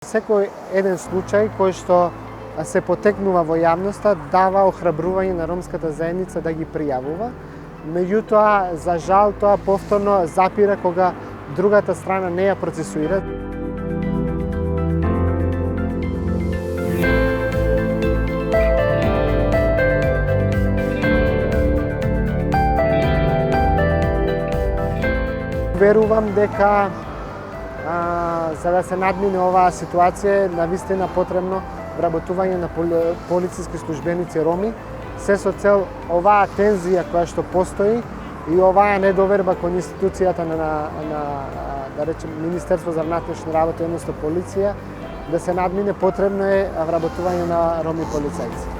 Секој еден случај кој што се потекнува во јавноста дава охрабрување на ромската заедница да ги пријавува. Меѓутоа, за жал, тоа повторно запира кога другата страна не ја процесуира. Верувам дека за да се надмине оваа ситуација, навистина потребно вработување на полициски службеници роми, се со цел оваа тензија која што постои и оваа недоверба кон институцијата да речем Министерство за внатрешни работи, односно полиција, да се надмине, потребно е вработување на роми полицајци.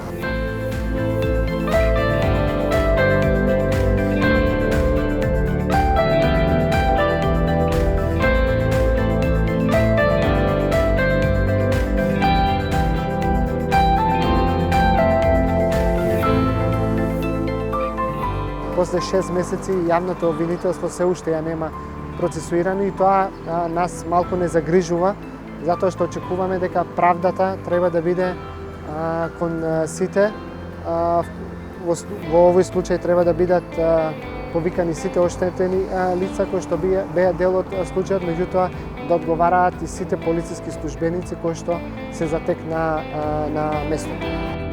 После 6 месеци јавното обвинителство се уште ја нема процесуирано и тоа нас малку не загрижува, затоа што очекуваме дека правдата треба да биде кон сите. Во овој случај треба да бидат повикани сите оштетени лица кои што беа дел од случајот, меѓутоа да одговараат и сите полициски службеници кои што се затекна на местото.